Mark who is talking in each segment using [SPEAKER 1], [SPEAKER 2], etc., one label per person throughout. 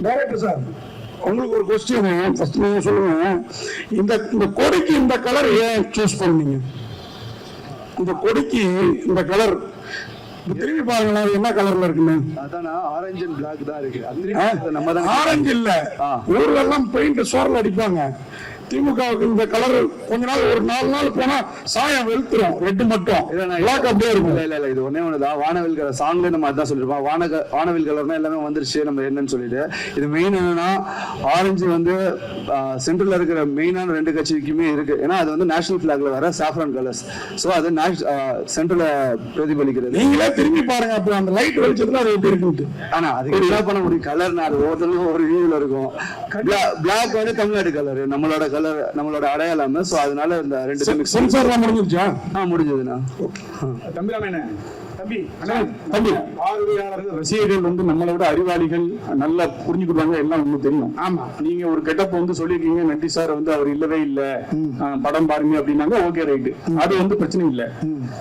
[SPEAKER 1] Director sir, உங்களுக்கு ஒரு question. First நீங்க சொல்லுங்க, இந்த கொடிக்கு இந்த கலர் ஏன் சூஸ் பண்ணீங்க? இந்த கொடிக்கு இந்த கலர் திரும்பி பாருங்களேன், என்ன கலர்ல இருக்குன்னு.
[SPEAKER 2] அதானா ஆரஞ்சு அண்ட் பிளாக் தான் இருக்கு. நம்ம தான்
[SPEAKER 1] ஆரஞ்சு இல்ல, ஊர்ல பெயிண்ட் சோர்ல அடிப்பாங்க. திமுகவுக்கு இந்த கலர் கொஞ்ச நாள், ஒரு 4 நாள் போனா சாயம் வெளுத்துரும், ரெட்டு மட்டும் அப்படியே இருக்கும்.
[SPEAKER 2] இல்ல இது ஒன்னே ஒண்ணுதான். வானவில் கலர் சாங்ல நம்ம அதான் சொல்லிருப்போம். வானவில் கலர்னா எல்லாமே வந்துருச்சு நம்ம என்னன்னு சொல்லிட்டு. இது மெயின் என்னன்னா, ஆரஞ்சு வந்து சென்ட்ரல்ல இருக்கிற மெயினான 2 கட்சிக்குமே இருக்கு. ஏன்னா அது வந்து நேஷனல் பிளாக்ல வர சாஃப்ரான் கலர்ஸ். சோ அது சென்ட்ரல்ல பிரதிபலிக்கிறது.
[SPEAKER 1] நீங்களே திரும்பி பாருங்க, அப்ப அந்த லைட் வெளிச்சத்துல அது எப்படி இருக்கு. ஆனா
[SPEAKER 2] அது என்ன பண்ண முடியும், கலர் அது ஒவ்வொருத்தருக்கும் ஒரு வியூல இருக்கும். பிளாக் வந்து தமிழ்நாடு கலர், நம்மளோட கலர், நம்மளோட அடையாளம். சோ அதனால இந்த 2
[SPEAKER 1] சென்சார் முடிஞ்சிருச்சா?
[SPEAKER 2] முடிஞ்சதுண்ணா.
[SPEAKER 1] பார்வையாளர்கள் ரசிகர்கள் வந்து நம்மளை விட அறிவாளிகள், நல்லா புரிஞ்சுக்கிடுவாங்க, எல்லாம் ஒண்ணு தெரியும். ஆமா, நீங்க ஒரு கெட்டப் வந்து சொல்லிருக்கீங்க, நட்டி சார் வந்து அவர் இல்லவே இல்ல, படம் பாருங்க அப்படின்னாங்க, ஓகே ரைட்டு, அது வந்து பிரச்சனை இல்ல.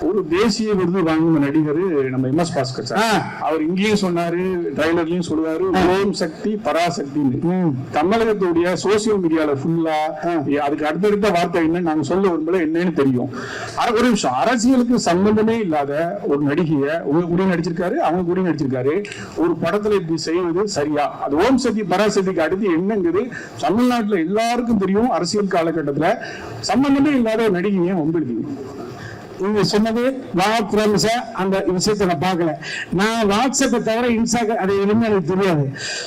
[SPEAKER 1] ஒரு தேசிய விருது வாங்கின நடிகர் நம்ம எம்.எஸ். பாஸ்கர் சார், அவர் இங்கேயும் சொன்னாரு, ட்ரைலர்லயும் சொல்லுவாரு, ஓம் சக்தி பராசக்தின்னு. தமிழகத்துடைய சோசியல் மீடியால ஃபுல்லா அதுக்கு அடுத்தடுத்த வார்த்தை என்ன நாங்க சொல்ல விரும்பல, என்னன்னு தெரியும். ஒரு நிமிஷம், அரசியலுக்கு சம்பந்தமே இல்லாத ஒரு நடிகை உங்க கூட நடிச்சிருக்காரு, அவங்க கூட நடிச்சிருக்காரு, ஒரு படத்துல இப்படி செய்வது சரியா? அது ஓம் சக்தி பராசக்திக்கு அடுத்து என்னங்குது தமிழ்நாட்டுல எல்லாருக்கும் தெரியும். அரசியல் காலகட்டத்துல சம்பந்தமே இல்லாத ஒரு நடிகையை உங்களுக்கு நீங்க சொன்னது அந்த விஷயத்தை நான் பார்க்கல. நான் வாட்ஸ்அப்பை தவிர இன்ஸ்டாகிராம் அதை எதுவுமே எனக்கு தெரியாது.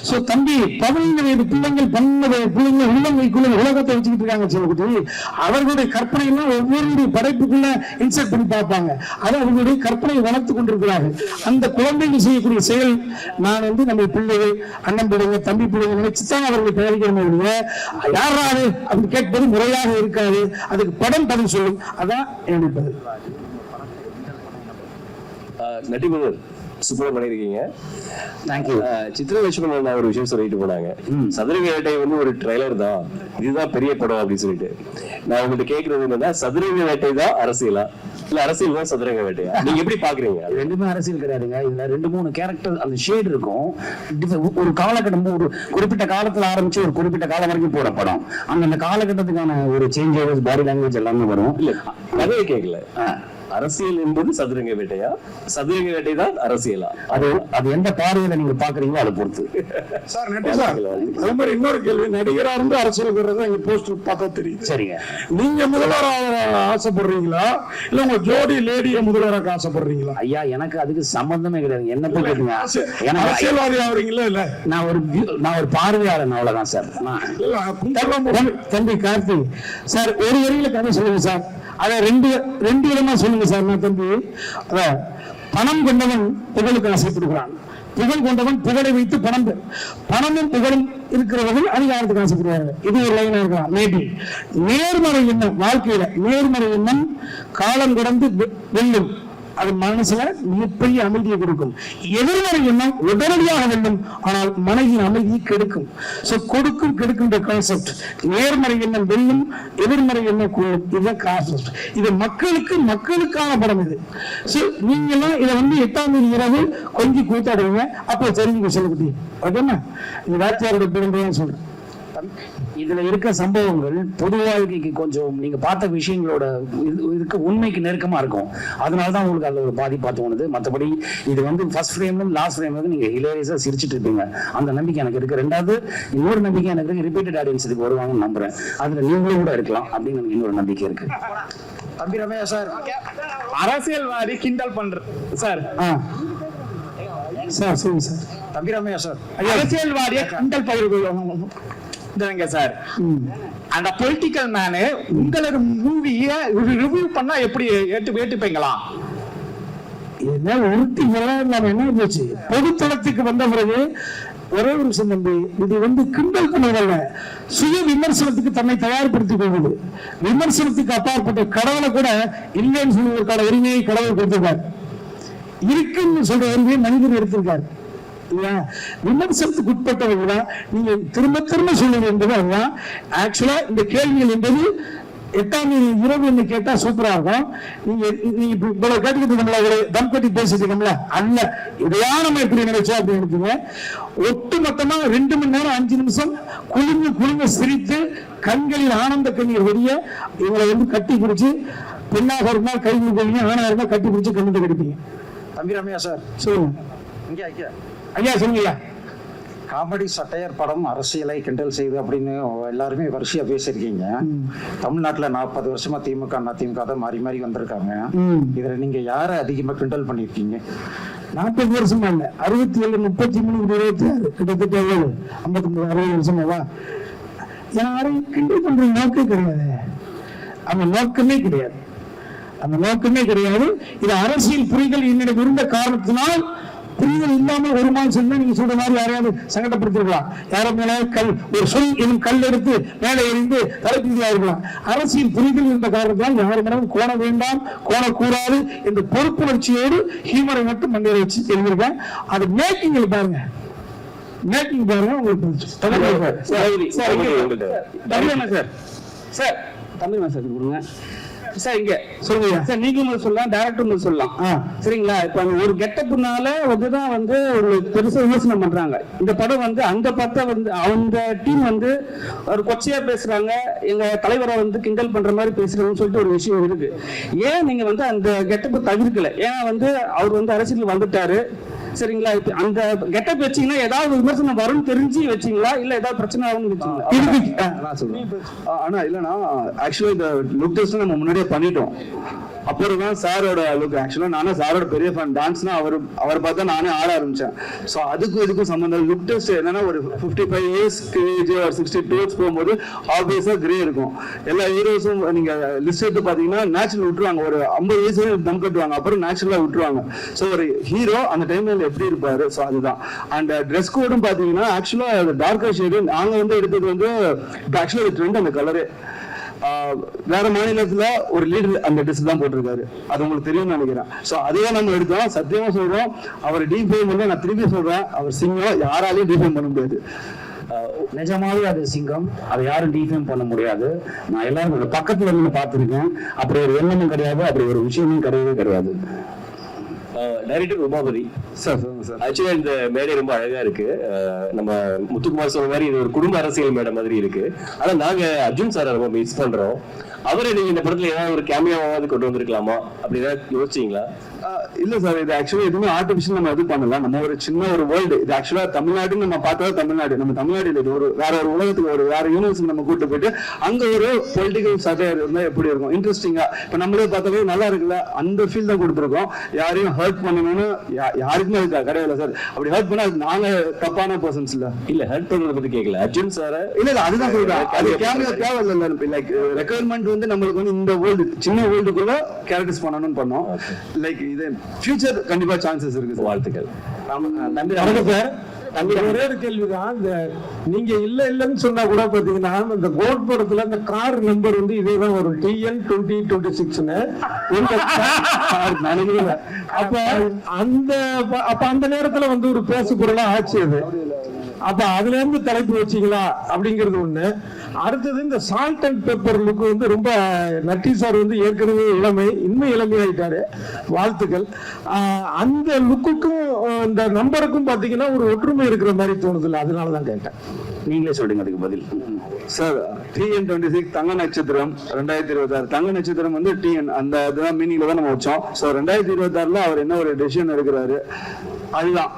[SPEAKER 1] சோ தம்பி, 17 வயது பிள்ளைங்கள் 12 வயது பிள்ளைங்க உள்ளங்கைக்குள்ள உலகத்தை வச்சுக்கிட்டு இருக்காங்க சொல்லி, அவர்களுடைய கற்பனை எல்லாம் ஒவ்வொருடைய படைப்புக்குள்ள இன்சர்ட் பண்ணி பார்ப்பாங்க. அதை அவர்களுடைய கற்பனை வளர்த்து கொண்டிருக்கிறார்கள். அந்த குழந்தைகள் செய்யக்கூடிய செயல் நான் வந்து நம்ம பிள்ளைகள், அண்ணன் பிள்ளைங்க, தம்பி பிள்ளைங்க நினைச்சுதான் அவர்களை தயாரிக்கிறோம். யாராவது அப்படி கேட்பது முறையாக இருக்காது. அதுக்கு படம் பதில் சொல்லும். அதான் என்னுடைய பதில்.
[SPEAKER 3] நடிகர் சூப்பரா பண்ணிருக்கீங்க. சித்ரா லட்சுமணன் ஒரு விஷயம் சொல்லிட்டு போனாங்க, சதுரங்க வேட்டை வந்து ஒரு ட்ரைலர் தான், இதுதான் பெரிய படம் அப்படின்னு சொல்லிட்டு. நான் உங்கள்கிட்ட கேட்கறது என்னன்னா, சதுரங்க வேட்டை தான் அரசியலா, இல்ல அரசியல் தான் சதுரங்க வேட்டையா? நீங்க எப்படி பாக்குறீங்க?
[SPEAKER 4] ரெண்டுமே அரசியல் கிடையாதுங்க. இதுல 2-3 கேரக்டர் அந்த ஷேட் இருக்கும். ஒரு காலகட்டம், ஒரு குறிப்பிட்ட காலத்துல ஆரம்பிச்சு ஒரு குறிப்பிட்ட காலம் வரைக்கும் போற படம். அந்த காலகட்டத்துக்கான ஒரு சேஞ்சஸ், பாடி லாங்குவேஜ் எல்லாமே வரும்.
[SPEAKER 3] இல்ல கதையை கேட்கல, அரசியல் என்பது சதுரங்க வேட்டையா, சதுரங்க வேட்டை தான் அரசியலா?
[SPEAKER 4] அது எந்த பார்வையில நீங்க பாக்குறீங்களோ அதை பொறுத்து.
[SPEAKER 1] சார் நட்டி சார், அதே மாதிரி இன்னொரு கேள்வி, நடிகரா இருந்து அரசியல் வர்றதா இங்க போஸ்டர் பார்த்தா தெரியும்.
[SPEAKER 4] சரிங்க,
[SPEAKER 1] நீங்க முதல்வராக ஆசைப்படுறீங்களா இல்ல உங்க ஜோடி லேடிய முதல்வராக ஆசைப்படுறீங்களா?
[SPEAKER 4] ஐயா, எனக்கு அதுக்கு சம்பந்தமே கிடையாது. என்ன போய் கேட்டுங்க,
[SPEAKER 1] அரசியல்வாதி ஆகுறீங்களா? இல்ல, நான்
[SPEAKER 4] ஒரு பார்வையாளன், அவ்வளவுதான் சார்.
[SPEAKER 1] தம்பி கார்த்திக் சார், ஒரு வரியில கதை சொல்லுங்க சார். அத ரெண்டு விதமா சொல்லுங்க சார். நான் தம்பி, பணம் கொண்டவன் புகழுக்கு ஆசைப்படுகிறான், புகழ் கொண்டவன் புகழை வைத்து பணமும் புகழும் இருக்கிறவர்கள் அதிகாரத்துக்கு ஆசைப்படுவார்கள். இது ஒரு லைனா இருக்கலாம். மேபி நேர்மறை எண்ணம், வாழ்க்கையில நேர்மறை எண்ணம் காலம் கடந்து வெல்லும். அது மனசுல மிகப்பெரிய அமைதியை கொடுக்கும். எதிர்மறை எண்ணம் உடனடியாக வெல்லும், ஆனால் மனதின் அமைதியை கெடுக்கும். சோ கொடுக்கும் கெடுக்கின்ற கான்செப்ட். நேர்மறை எண்ணம் வெல்லும், எதிர்மறை எண்ணம் கொள்ளும். இதுதான் கான்செப்ட். இது மக்களுக்கான படம் இது. சோ நீங்க எல்லாம் இதை வந்து 8ஆம் தேதி இரவு கொஞ்சம் கூத்தாடுவீங்க, அப்போ தெரிஞ்சுக்க சொல்லக்கூடிய ஓகேன்னா, இந்த வாத்தியாரோட பெருமைன்னு சொல்றேன்.
[SPEAKER 4] இதுல இருக்க சம்பவங்கள் பொது வாழ்க்கைக்கு கொஞ்சம் நீங்க பார்த்த விஷயங்களோட இதுக்கு உண்மைக்கு நெருக்கமா இருக்கும். அதனாலதான் உங்களுக்கு அதுல ஒரு பாதிப்பா தோணுது. மற்றபடி இது வந்து ஃபர்ஸ்ட் ஃப்ரேம்ல லாஸ்ட் ஃப்ரேம்ல நீங்க ஹிலேரியஸா சிரிச்சிட்டு இருப்பீங்க. அந்த நம்பிக்கை எனக்கு இருக்கு. ரெண்டாவது இன்னொரு நம்பிக்கை எனக்கு இருக்கு, ரிப்பீட்டட் ஆடியன்ஸ் இதுக்கு வருவாங்கன்னு நம்புறேன். அதுல நீங்களும் கூட இருக்கலாம் அப்படின்னு எனக்கு இன்னொரு நம்பிக்கை இருக்கு.
[SPEAKER 5] தம்பி ரமேஷ் சார், அரசியல்வாதி கிண்டல் பண்ற சார்.
[SPEAKER 1] சார் சொல்லுங்க சார்.
[SPEAKER 5] தம்பி ரமேஷ் சார், அரசியல்வாதியை கிண்டல் பகிர்வு சார். அந்த பொலிட்டிக்கல் மேனு உங்களோட மூவியை ரிவ்யூ பண்ணா எப்படி ஏற்றுப்பீங்களா?
[SPEAKER 1] என்ன போச்சு, பொதுத்தளத்துக்கு வந்த பிறகு ஒரே ஒரு விஷயம் தம்பி, இது வந்து கிண்டல் பண்ணுவதல்ல, சுய விமர்சனத்துக்கு தன்னை தயார்படுத்திக் கொள்வது. விமர்சனத்துக்கு அப்பாற்பட்ட கடவுளை கூட இல்லைன்னு சொல்வதற்கான உரிமையை கடவுள் கொடுத்திருக்கார். இருக்குன்னு சொல்ற உரிமையை மனிதன் எடுத்திருக்காரு. விமர்சனத்துக்கு உட்பட்டவர்களா நீங்க திரும்ப சொல்லுங்க என்பது அதுதான். ஆக்சுவலா இந்த கேள்விகள் என்பது
[SPEAKER 4] 8ஆம் தேதி இரவு என்ன கேட்டா சூப்பரா இருக்கும். நீங்க இவ்வளவு கேட்டுக்கிட்டு தம் கட்டி பேசிட்டீங்கல்ல, அல்ல இதையா நம்ம எப்படி நினைச்சோம் அப்படின்னு நினைச்சீங்க. ஒட்டு மொத்தமா 2 மணி நேரம் 5 நிமிஷம் குழுங்க சிரித்து கண்களில் ஆனந்த கண்ணீர் வெளிய இவங்களை கட்டி பிடிச்சு, பெண்ணாக இருந்தால் கை முடிப்பீங்க, ஆணாக இருந்தால் கட்டி பிடிச்சு கண்ணிட்டு கடிப்பீங்க.
[SPEAKER 6] தம்பி ரம்யா சார்
[SPEAKER 4] சொல்லுங்க. ஐயா சொல்லுங்க.
[SPEAKER 6] காமெடி சட்டையர் படம் அரசியலை கிண்டல் செய்து அப்படின்னு எல்லாருமே வரிசையா பேசியிருக்கீங்க. தமிழ்நாட்டுல 40 வருஷமா திமுக அதிமுக தான் மாறி மாறி வந்திருக்காங்க. இதுல நீங்க யாரை அதிகமா கிண்டல் பண்ணிருக்கீங்க?
[SPEAKER 4] 40 வருஷமா இல்ல, 67, 33, 26, கிட்டத்தட்ட 59, 60 வருஷமாவா. யாரையும் கிண்டல் பண்ற நோக்கம் கிடையாது, அந்த நோக்கமே கிடையாது, அந்த நோக்கமே கிடையாது. இது அரசியல் புரிதல் என்னிடம் இருந்த காரணத்தினால், புரிதல் இல்லாமல் ஒரு மாதம் சொன்னா நீங்க சொல்ற மாதிரி யாரையாவது சங்கடப்படுத்திருக்கலாம். யாரும் மேல கல் ஒரு சொல் எனும் கல் எடுத்து மேலே எறிந்து தலைப்பீதியா இருக்கலாம். அரசியல் புரிதல் இருந்த காரணத்தினால் யாரும் மேலும் கோண வேண்டாம், கோணக்கூடாது என்ற பொறுப்புணர்ச்சியோடு ஹியூமரை மட்டும் மண்டையில வச்சு எழுதியிருக்கேன். அது மேக்கிங்ல பாருங்க, மேக்கிங் பாருங்க உங்களுக்கு.
[SPEAKER 5] சார் கொடுங்க சார். இங்க சொல்லுங்க சார், நீங்க சொல்லலாம், டைரக்டர் சொல்லலாம். சரிங்களா? இப்ப ஒரு கெட்டப்புனால வந்துதான் ஒரு பெருசா விமர்சனம் பண்றாங்க. இந்த படம் அந்த படத்தை அந்த டீம் ஒரு கொச்சையா பேசுறாங்க, எங்க தலைவரை கிண்டல் பண்ற மாதிரி பேசுறாங்கன்னு சொல்லிட்டு ஒரு விஷயம் இருக்கு. ஏன் நீங்க அந்த கெட்டப்பை தவிர்க்கல? ஏன்னா அவர் அரசியல் வந்துட்டாரு. சரிங்களா? அந்த கெட்டப் வச்சீங்கன்னா ஏதாவது விமர்சனம் வரும்னு தெரிஞ்சு வச்சீங்களா, இல்ல ஏதாவது பிரச்சனை ஆகும்னு வச்சீங்களா?
[SPEAKER 2] ஆனா இல்லன்னா ஆக்சுவலா இந்த லுக் டெஸ்ட் நம்ம முன்னாடியே பண்ணிட்டோம். அப்புறம் தான் சாரோட லுக். ஆக்சுவலா நானும் சாரோட பெரிய ஃபேன். டான்ஸ்னா அவர் பார்த்தா நானே ஆட ஆரம்பிச்சேன். ஸோ அதுக்கும் இதுக்கும் சம்பந்தம். லுக் டெஸ்ட் என்னன்னா ஒரு 55 இயர்ஸ் ஏஜ் ஒரு 62 இயர்ஸ் போகும்போது ஆப்வியஸா கிரே இருக்கும். எல்லா ஹீரோஸும் நீங்க லிஸ்ட் எடுத்து பாத்தீங்கன்னா நேச்சுரல் விட்டுருவாங்க. ஒரு 50 இயர்ஸ் தம் கட்டுவாங்க, அப்புறம் நேச்சுரலா விட்டுருவாங்க. ஸோ ஒரு ஹீரோ அந்த டைம்ல எப்படி இருப்பாரு, ஸோ அதுதான். அண்ட் ட்ரெஸ் கோடும் பாத்தீங்கன்னா ஆக்சுவலா டார்க்கர் ஷேடு நாங்க எடுத்தது ஆக்சுவலா ட்ரெண்ட் அந்த கலரு. வேற மாநிலத்துல ஒரு லீடர் அந்த ட்ரெஸ் தான் போட்டிருக்காரு, அது உங்களுக்கு தெரியும்னு நினைக்கிறேன். சோ அதையே நம்ம எடுத்தோம். சத்தியமா சொல்றோம், அவர் டிஃபைன் பண்ண, நான் திருப்பி சொல்றேன், அவர் சிங்கம், யாராலையும் டிஃபைன் பண்ண முடியாது.
[SPEAKER 4] நிஜமாவே அது சிங்கம், அதை யாரும் டிஃபைன் பண்ண முடியாது. நான் எல்லாரும் பக்கத்துல இருந்து பார்த்திருக்கேன். அப்படி ஒரு எண்ணமும் கிடையாது, அப்படி ஒரு விஷயமும் கிடையாது.
[SPEAKER 3] டைரக்டர் உமாபதி
[SPEAKER 2] சார் சொல்லுங்க சார்.
[SPEAKER 3] ஆக்சுவலா இந்த மேடை ரொம்ப அழகா இருக்கு. நம்ம முத்துக்குமார் சொன்ன மாதிரி இது ஒரு குடும்ப அரசியல் மேடை மாதிரி இருக்கு. ஆனா நாங்க அர்ஜுன் சாரை ரொம்ப மிஸ் பண்றோம். அவரை நீங்க இந்த படத்துல ஏதாவது ஒரு கேமியாவது கொண்டு வந்திருக்கலாமா அப்படின்னு யோசிச்சீங்களா?
[SPEAKER 2] இல்ல சார், இது ஆக்சுவலா எதுவுமே ஆர்டிபிஷியல் நம்ம இது பண்ணல. நம்ம ஒரு சின்ன ஒரு வேர்ல்டு. இது ஆக்சுவலா தமிழ்நாடுன்னு நம்ம பார்த்தா தமிழ்நாடு, நம்ம தமிழ்நாடு இது ஒரு வேற ஒரு உலகத்துக்கு, ஒரு வேற யூனிவர்ஸுக்கு நம்ம கூட்டு போயிட்டு அங்க ஒரு பொலிட்டிக்கல் சட்டையர் இருந்தா எப்படி இருக்கும், இன்ட்ரெஸ்டிங்கா. இப்ப நம்மளே பார்த்தாவே நல்லா இருக்குல்ல, அந்த ஃபீல் தான் கொடுத்துருக்கோம். யாரையும் ஹர்ட் பண்ணணும்னு யாருக்குமே இருக்கா கிடையாது சார். அப்படி ஹர்ட் பண்ணா நாங்க தப்பான பர்சன்ஸ் இல்ல.
[SPEAKER 3] இல்ல ஹர்ட் பண்றத பத்தி கேட்கல அர்ஜுன் சார.
[SPEAKER 2] இல்ல அதுதான் சொல்றேன், அது கேமியா தேவை இல்ல. லைக் ரெக்குயர்மெண்ட் நம்மளுக்கு இந்த வேர்ல்டு, சின்ன வேர்ல்டுக்குள்ள கேரக்டர்ஸ் பண்ணணும்னு பண்ணோம். லைக் இது ஃபியூச்சர் கண்டிப்பா சான்சஸ் இருக்கு.
[SPEAKER 3] வாழ்த்துக்கள்.
[SPEAKER 5] நம்பி ஒரே ஒரு கேள்விதான். இந்த நீங்க இல்லன்னு சொன்னா கூட பாத்தீங்கன்னா, இந்த கோட் படத்துல இந்த கார் நம்பர் இதேதான் வரும், TN 2026ன்னு. அப்ப அந்த நேரத்துல ஒரு பேசு பொருளா ஆச்சு அது. அப்ப அதுல இருந்து தலைப்பு வச்சீங்களா அப்படிங்கிறது ஒண்ணு. அடுத்தது இந்த சால்ட் அண்ட் பெப்பர் லுக் ரொம்ப நட்டி சார் ஏற்கனவே இளமை, இன்னும் இளமையாயிட்டாரு, வாழ்த்துக்கள். அந்த லுக்குக்கும் இந்த நம்பருக்கும் பாத்தீங்கன்னா ஒரு ஒற்றுமை இருக்கிற மாதிரி தோணுது இல்ல, அதனாலதான் கேட்டேன்.
[SPEAKER 4] நீங்களே சொல்லுங்க அதுக்கு பதில்.
[SPEAKER 2] சார் TN 26 தங்க நட்சத்திரம் 2026. தங்க நட்சத்திரம் TN அந்த இதுதான் மீனிங்ல தான் நம்ம வச்சோம். ஸோ 2026ல அவர் என்ன ஒரு டெசிஷன் எடுக்கிறாரு, அதுதான்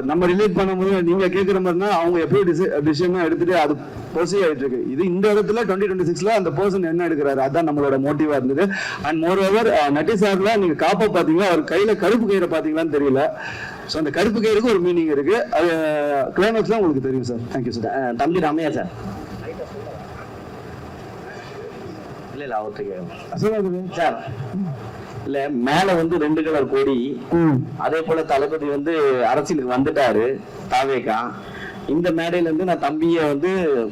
[SPEAKER 2] நம்ம ரிலேட் பண்ணும்போது நீங்க கேட்கிற மாதிரினா அவங்க எப்படி டிசிஷன் எடுத்துட்டு அது ப்ரொசீட் ஆயிட்டு இருக்கு. இது இந்த இடத்துல 2026ல அந்த பர்சன் என்ன எடுக்கிறாரு, அதான் நம்மளோட மோட்டிவா இருந்தது. அண்ட் மோர் ஓவர் நட்டி சார்ல நீங்க காப்பா பாத்தீங்கன்னா அவர் கையில கருப்பு கயிறை பாத்தீங்களான்னு தெரியல. ஸோ அந்த கருப்பு கயிறுக்கு ஒரு மீனிங் இருக்கு, அது கிளைமேக்ஸ் தான் உங்களுக்கு தெரியும் சார். Thank you sir.
[SPEAKER 4] தம்பி ராமையா சார்.
[SPEAKER 3] இல்ல அவர்கிட்ட
[SPEAKER 4] சார், இல்ல மேல 2 கலர் கொடி, அதே போல தளபதி அரசியலுக்கு வந்துட்டாரு தாவேகா. இந்த மேடையில நான் தம்பிய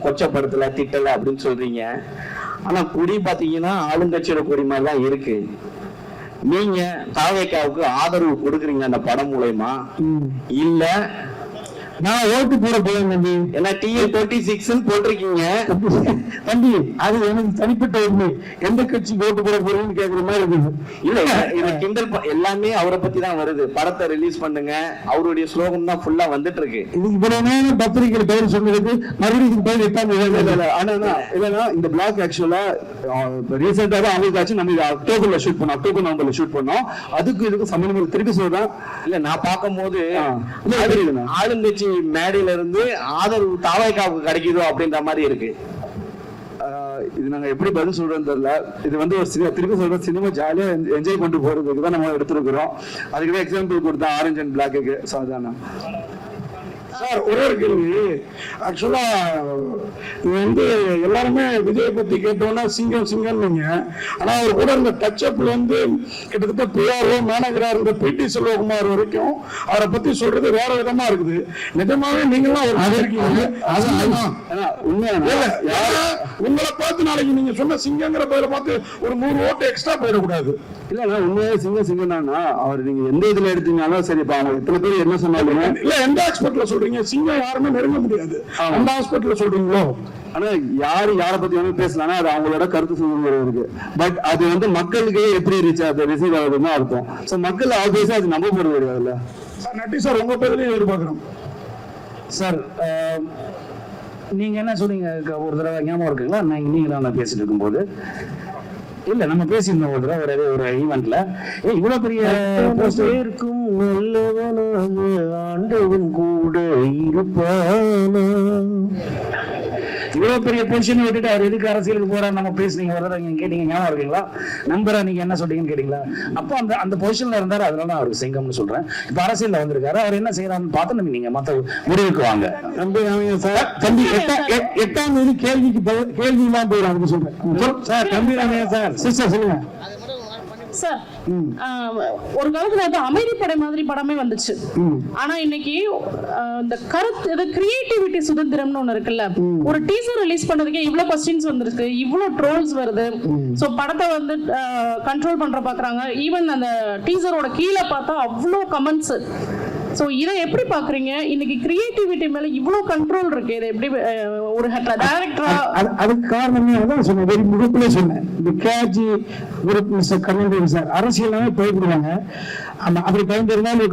[SPEAKER 4] கொச்சப்படுத்தல, திட்டல அப்படின்னு சொல்றீங்க. ஆனா கொடி பாத்தீங்கன்னா ஆளுங்கட்சியோட கொடி மாதிரி தான் இருக்கு. நீங்க தாவேகாவுக்கு ஆதரவு கொடுக்குறீங்க அந்த படம் மூலமா, இல்ல நான் ஓட்டு போட போறேன் தம்பி.
[SPEAKER 5] ஏன்னா TN26 போட்டிருக்கீங்க
[SPEAKER 4] தம்பி அது எனக்கு தனிப்பட்ட உண்மை. எந்த கட்சி ஓட்டு போட போறேன்னு கேக்குற மாதிரி இருக்குது.
[SPEAKER 5] இல்ல இது கிண்டல் எல்லாமே அவரை பத்தி தான் வருது. படத்தை ரிலீஸ் பண்ணுங்க, அவருடைய ஸ்லோகம் தான் ஃபுல்லா வந்துட்டு இருக்கு.
[SPEAKER 4] இது இவ்வளவு நேரம் பத்திரிகை பெயர் சொன்னதுக்கு மறுபடியும் பேர்
[SPEAKER 2] இல்லைன்னா இந்த பிளாக் ஆக்சுவலா ரீசெண்டா தான் அவங்களுக்கு நம்ம இது அக்டோபர் நவம்பர்ல ஷூட் பண்ணோம். அதுக்கு இதுக்கு சம்பந்தம் திருப்பி சொல்றேன்.
[SPEAKER 5] இல்ல நான் பார்க்கும்போது ஆளுங்கட்சி மேடையில இருந்து ஆதரவு தாவைக்காவுக்கு கிடைக்குதோ அப்படின்ற மாதிரி இருக்கு.
[SPEAKER 2] இது நாங்க எப்படி பதில் சொல்றோம்னு தெரியல. இது வந்து ஒரு திருப்பி சொல்றோம், சினிமா ஜாலியா என்ஜாய் பண்ணிட்டு போறதுக்கு தான் நம்ம எடுத்துருக்கிறோம். அதுக்கு தான் எக்ஸாம்பிள் கொடுத்தா ஆரஞ்சு அண்ட் பிளாக்கு சாதாரண.
[SPEAKER 1] சார் ஒரே ஒரு கேள்வி. ஆக்சுவலா இது வந்து எல்லாருமே விஜய் பத்தி கேட்டோம்னா சிங்கம்னீங்க. ஆனா அவர் கூட இருந்த டச்அப்ல வந்து கிட்டத்தட்ட பிஆர்ஓ மேனேஜரா இருந்த PT செல்வகுமார் வரைக்கும் அவரை பத்தி சொல்றது வேற விதமா இருக்குது. நிஜமாவே நீங்களாம் ஒரு இருக்கீங்க. உங்களை பார்த்து நாளைக்கு நீங்க சொன்ன சிங்கங்கிற பேரை பார்த்து ஒரு 100 ஓட்டு எக்ஸ்ட்ரா போயிடக்கூடாது.
[SPEAKER 2] இல்ல உண்மையா சிங்கம் தானா அவர்? நீங்க எந்த இதுல எடுத்தீங்கனாலும் சரி, அவங்க இத்தனை பேர் என்ன சொன்னாலும்
[SPEAKER 1] இல்ல எந்த ஹாஸ்பிட்டல்ல சொல்றீங்க சிங்கம் யாருமே நெருங்க முடியாது, அந்த ஹாஸ்பிட்டல்ல சொல்றீங்களோ?
[SPEAKER 2] ஆனா யாரை பத்தி வேணும் பேசலாம், அது அவங்களோட கருத்து சுதந்திரம் இருக்கு. பட் அது வந்து மக்களுக்கு எப்படி ரிசீவ் ஆகுதுன்னு அர்த்தம். சோ மக்கள் ஆப்வியஸா அது நம்ப போறது கிடையாதுல்ல.
[SPEAKER 1] நட்டி சார் உங்க பேர்லயும் எதிர்பார்க்கிறோம்
[SPEAKER 4] சார். நீங்க என்ன சொன்னீங்க ஒரு தடவை ஞாபகம் இருக்குங்களா? நீங்களும் நான் பேசிட்டு இருக்கும்போது இல்ல நம்ம பேசியிருந்தோம் ஒரு தடவை ஒரு ஈவெண்ட்ல. இவ்வளவு பெரிய இருக்கும் நல்லவனாக ஆண்டவன் கூட இருப்பானா, இவ்வளவு பெரிய பொசிஷன் விட்டுட்டு அவர் எதுக்கு அரசியலுக்கு போறாரு நம்ம பேசுனீங்க ஒரு தடவை கேட்டீங்க ஞாபகம் இருக்குங்களா? நம்பரா நீங்க என்ன சொல்றீங்கன்னு கேட்டீங்களா? அப்போ அந்த பொசிஷன்ல இருந்தாரு, அதனால அவருக்கு சிங்கம்னு சொல்றேன். இப்ப அரசியல்ல வந்திருக்காரு, அவர் என்ன செய்யறாருன்னு பார்த்து நீங்க மத்த முடிவுக்கு வாங்க. தம்பி 8ஆம் தேதி கேள்வி எல்லாம் போயிடும் சொல்றேன் சார். தம்பி ராமையா சார், சிஸ்டர் சொல்லுங்க
[SPEAKER 7] சார். ஒரு காலத்துல அது அமைதிப்படை மாதிரி படமே வந்துச்சு. ஆனா இன்னைக்கு இந்த கருத்து கிரியேட்டிவிட்டி சுதந்திரம்னு ஒண்ணு இருக்குல்ல. ஒரு டீசர் ரிலீஸ் பண்ணதுக்கே இவ்வளவு கொஸ்டின்ஸ் வந்திருக்கு, இவ்வளவு ட்ரோல்ஸ் வருது. சோ படத்தை வந்து கண்ட்ரோல் பண்ற பாக்குறாங்க. ஈவன் அந்த டீசரோட கீழே பார்த்தா அவ்வளவு கமெண்ட்ஸ். சோ இதை எப்படி பாக்குறீங்க? இன்னைக்கு கிரியேட்டிவிட்டி மேல இவ்வளவு கண்ட்ரோல் இருக்கு, இதை எப்படி ஒரு டைரக்டரா?
[SPEAKER 4] அதுக்கு காரணமே அதான் சொன்னேன், வெரி முகப்புல சொன்னேன். இந்த KG group mister Karunanidhi sir அரசியலாவே பயப்படுவாங்க. அப்படி பயந்துருந்தால்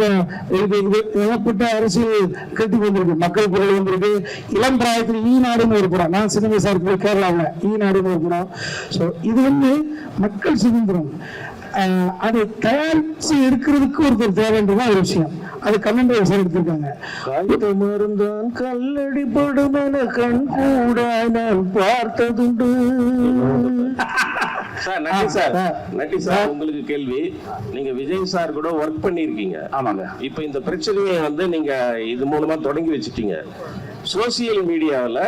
[SPEAKER 4] ஏகப்பட்ட அரசியல் கருத்து வந்திருக்கு, மக்கள் குரல் வந்திருக்கு. இளம் பிராயத்தில் ஈநாடுன்னு ஒரு படம், நான் சின்ன வயசா இருக்கிற கேரளாவில் ஈநாடுன்னு ஒரு படம். ஸோ இது வந்து மக்கள் சுதந்திரம். அதை தயாரிச்சு எடுக்கிறதுக்கு ஒருத்தர் தேவைன்றதான் ஒரு விஷயம். அது கண்ணன் எடுத்திருக்காங்க. காகித மருந்தான் கல்லடி படும் என கண் கூட நான் பார்த்ததுண்டு.
[SPEAKER 3] நட்டி சார் உங்களுக்கு கேள்வி. நீங்க விஜய் சார் கூட ஒர்க் பண்ணிருக்கீங்க.
[SPEAKER 4] ஆமாங்க.
[SPEAKER 3] இப்ப இந்த பிரச்சனையை வந்து நீங்க இது மூலமா தொடங்கி வச்சுட்டீங்க. சோசியல் மீடியாவில்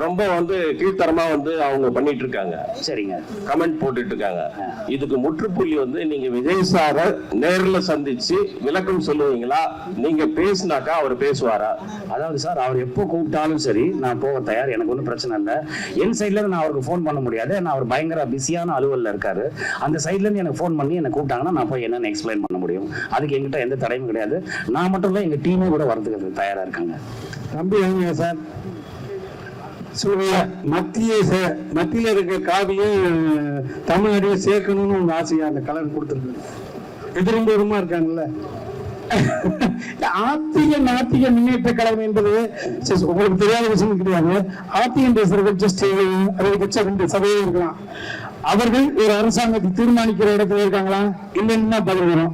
[SPEAKER 3] ரொம்ப வந்து கீழ்த்தரமா வந்து அவங்க பண்ணிட்டு இருக்காங்க.
[SPEAKER 4] சரிங்க.
[SPEAKER 3] கமெண்ட் போட்டுட்டு இருக்காங்க. இதுக்கு முற்றுப்புள்ளி வந்து நீங்க விஜய் சார நேர்ல சந்திச்சு விளக்கம் சொல்லுவீங்களா? நீங்க பேசினாக்கா அவர் பேசுவாரா?
[SPEAKER 4] அதாவது சார், அவர் எப்போ கூப்பிட்டாலும் சரி நான் போக தயார், எனக்கு ஒன்றும் பிரச்சனை இல்லை. என் சைட்ல இருந்து நான் அவருக்கு ஃபோன் பண்ண முடியாது, நான் அவர் பயங்கர பிஸியான அலுவலில் இருக்காரு. அந்த சைட்ல இருந்து எனக்கு ஃபோன் பண்ணி என்ன கூப்பிட்டாங்கன்னா நான் போய் என்னன்னு எக்ஸ்பிளைன் பண்ண முடியும். அதுக்கு எங்கிட்ட எந்த தடையும் கிடையாது. நான் மட்டும் இல்லை, எங்க டீமே கூட வரதுக்கு தயாரா இருக்காங்க.
[SPEAKER 1] தம்பி சார் மத்தியில இருக்க காவியும் தமிழ்நாட்டையும் சேர்க்கணும்னு ஒரு ஆசையா அந்த கலர் கொடுத்துருக்கு. எதிர்புறமா இருக்காங்கல்ல. நாத்திக முன்னேற்ற கழகம் என்பது உங்களுக்கு தெரியாத விஷயம் கிடையாது. ஆத்திகம் பேசுறவர்கள் ஜஸ்ட் அதிகபட்சம் 2 சபையே இருக்கலாம். அவர்கள் ஒரு அரசாங்கத்தை தீர்மானிக்கிற இடத்துல இருக்காங்களா? இல்லைன்னா பதில் வரும்.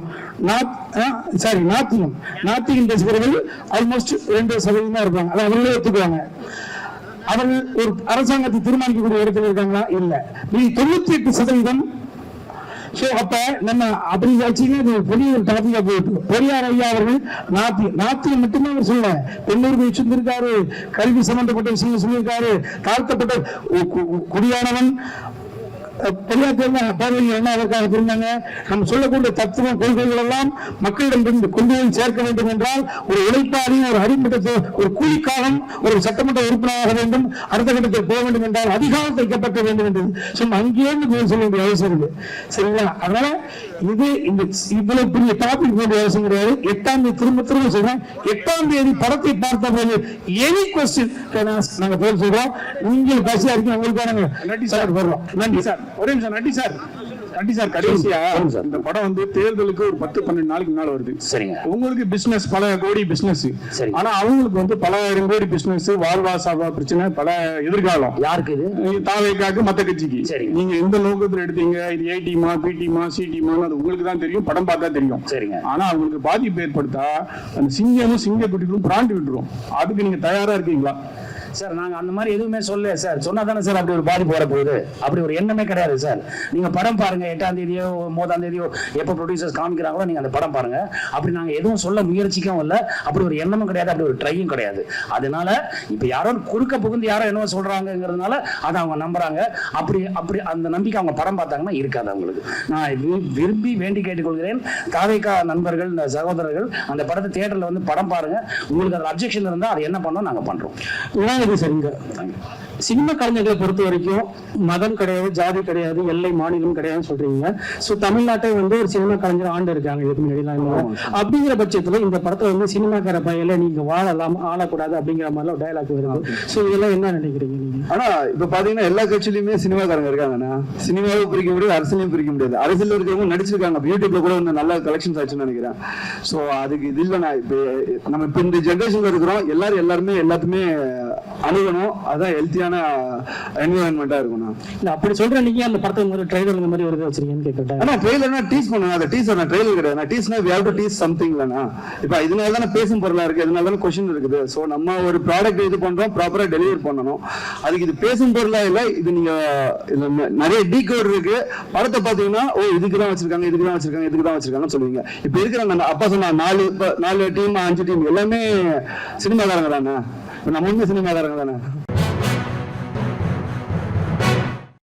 [SPEAKER 1] நாத்திகம் பேசுகிறவர்கள் ஆல்மோஸ்ட் 2% தான் இருப்பாங்க. அதை அவங்களே ஒத்துக்குவாங்க. அவர்கள் ஒரு அரசாங்கத்தை தீர்மானிக்கக்கூடிய இடத்துல இருக்காங்களா? இல்ல. நீ 98%. அப்ப நம்ம அப்படி வச்சீங்கன்னா பெரிய ஒரு டாபிக்கா போயிட்டு பெரியார் ஐயா அவர்கள் நாத்தியம் மட்டுமே அவர் சொல்ல பெண்ணுரிமை சொல்லியிருக்காரு, கல்வி சம்பந்தப்பட்ட விஷயம் சொல்லியிருக்காரு, தாழ்த்தப்பட்ட குடியானவன்
[SPEAKER 8] பெரியார் பார்வைகள் என்ன அதற்காக இருந்தாங்க. நம்ம சொல்லக்கூடிய தத்துவ கொள்கைகள் எல்லாம் மக்களிடம் இருந்து கொண்டு போய் சேர்க்க வேண்டும் என்றால் ஒரு உழைப்பாளி, ஒரு அடிமட்டத்தை, ஒரு கூலிக்காலம், ஒரு சட்டமன்ற உறுப்பினராக வேண்டும், அடுத்த கட்டத்தில் போக வேண்டும் என்றால் அதிகாரம் தைக்கப்பட்ட வேண்டும் என்று சும்மா அங்கேயே சொல்ல வேண்டிய அவசியம் இருக்கு. சரிங்களா? அதனால இது இந்த இவ்வளவு பெரிய டாபிக் வேண்டிய அவசியம் கிடையாது. 8ஆம் தேதி திரும்ப சொல்றேன், 8ஆம் தேதி படத்தை பார்த்த போது எனி கொஸ்டின் நாங்க பேர் சொல்றோம். நீங்கள் பசியா இருக்கு உங்களுக்கான
[SPEAKER 1] நன்றி சார், வர்றோம். நன்றி சார். ஒரே நிமிஷம். நன்றி சார். கடைசியா இந்த படம் வந்து தேர்தலுக்கு ஒரு 10-12 நாளைக்கு முன்னால வருது.
[SPEAKER 4] சரிங்க.
[SPEAKER 1] உங்களுக்கு பிசினஸ் பல கோடி பிசினஸ்,
[SPEAKER 4] சரி.
[SPEAKER 1] ஆனா அவங்களுக்கு வந்து பல ஆயிரம் கோடி பிசினஸ், வாழ்வாசாவா பிரச்சனை, பல எதிர்காலம்.
[SPEAKER 4] யாருக்கு இது?
[SPEAKER 1] தாவேக்காக்கு, மத்த கட்சிக்கு.
[SPEAKER 4] சரி.
[SPEAKER 1] நீங்க எந்த நோக்கத்துல எடுத்தீங்க, இது ஏ டீமா, பி டீமா, சி டீமா, அது உங்களுக்கு தான் தெரியும், படம் பார்த்தா தெரியும்.
[SPEAKER 4] சரிங்க.
[SPEAKER 1] ஆனா அவங்களுக்கு பாதிப்பு ஏற்படுத்தா அந்த சிங்கமும் சிங்க குட்டிகளும் பிராண்டு விட்டுரும். அதுக்கு நீங்க தயாரா இருக்கீங்களா?
[SPEAKER 4] சார் நாங்க அந்த மாதிரி எதுவுமே சொல்லல சார். சொன்னா தானே சார் அப்படி ஒரு பாதிப்பு வர போகுது. அப்படி ஒரு எண்ணமே கிடையாது சார். நீங்க படம் பாருங்க, 8ஆம் தேதியோ 9ஆம் தேதியோ எப்ப ப்ரொடியூசர்ஸ் காமிக்கிறாங்களோ நீங்க அந்த படம் பாருங்க. அப்படி நாங்க எதுவும் சொல்ல முயற்சிக்கவும் இல்லை, அப்படி ஒரு எண்ணமும் கிடையாது, அப்படி ஒரு ட்ரையும் கிடையாது. அதனால இப்ப யாரோ குறுக்க புகுந்து யாரோ என்ன சொல்றாங்கிறதுனால அதை அவங்க நம்புறாங்க. அப்படி அப்படி அந்த நம்பிக்கை அவங்க படம் பார்த்தாங்கன்னா இருக்காது அவங்களுக்கு. நான் விரும்பி வேண்டி கேட்டுக்கொள்கிறேன், தாவேகா நண்பர்கள், இந்த சகோதரர்கள் அந்த படத்தை தியேட்டர்ல வந்து படம் பாருங்க. உங்களுக்கு அதில் அப்ஜெக்ஷன் இருந்தால் அது என்ன பண்ணோம் நாங்க பண்றோம்.
[SPEAKER 8] சரிங்க. சினிமா கலைஞர்களை பொறுத்த வரைக்கும் மதம் கிடையாது, ஜாதி கிடையாது, எல்லை மாநிலம் கிடையாதுன்னு சொல்றீங்க. சோ தமிழ்நாட்டை வந்து ஒரு சினிமா கலைஞர் ஆண்டு இருக்காங்க இதுக்கு முன்னாடி. அப்படிங்கிற பட்சத்துல இந்த படத்துல வந்து சினிமாக்கார பையில நீங்க வாழலாம், ஆளக்கூடாது அப்படிங்கிற மாதிரி ஒரு டயலாக் வருது. சோ இதெல்லாம் என்ன நினைக்கிறீங்க நீங்க?
[SPEAKER 2] ஆனா இப்ப பாத்தீங்கன்னா எல்லா கட்சியிலுமே சினிமாக்காரங்க இருக்காங்கண்ணா. சினிமாவை பிரிக்க முடியாது, அரசியலையும் பிரிக்க முடியாது. அரசியல் இருக்கிறவங்க நடிச்சிருக்காங்க, யூடியூப்ல கூட வந்து நல்ல கலெக்ஷன்ஸ் ஆச்சுன்னு நினைக்கிறேன். சோ அதுக்கு இது இல்லைண்ணா. இப்ப நம்ம இப்ப இந்த ஜெனரேஷன்ல இருக்கிறோம், எல்லாருமே எல்லாத்துமே அணுகணும். அதான் ஹெல்த்தியான என்விரான்மெண்டா இருக்கணும்.
[SPEAKER 8] இல்ல அப்படி சொல்ற நீங்க அந்த படத்துக்கு ஒரு ட்ரைலர் இந்த மாதிரி வருது வச்சிருக்கீங்கன்னு கேட்டேன்.
[SPEAKER 2] ஆனா ட்ரெய்லர்னா டீஸ் பண்ணணும். அந்த டீசர் ட்ரெய்லர் கிடையாது. டீஸ்னா we have to tease something இல்லனா. இப்போ இதனால தான பேசும் பொருளா இருக்கு, இதனால தான क्वेश्चन இருக்குது. சோ நம்ம ஒரு ப்ராடக்ட் இது பண்றோம், ப்ராப்பரா டெலிவர் பண்ணனும். அதுக்கு இது பேசும் பொருளா இல்ல. இது நீங்க நிறைய டீகோட் இருக்கு. படத்தை பாத்தீங்கன்னா ஓ இதுக்கு தான் வச்சிருக்காங்க, இதுக்கு தான் வச்சிருக்காங்க, இதுக்கு தான் வச்சிருக்காங்கன்னு சொல்லுவீங்க. இப்போ இருக்கிற அப்பா சொன்னா 4 டீம் 5 டீம் எல்லாமே சினிமாக்காரங்க தானே. நம்ம சினிமாக்காரங்க தானே.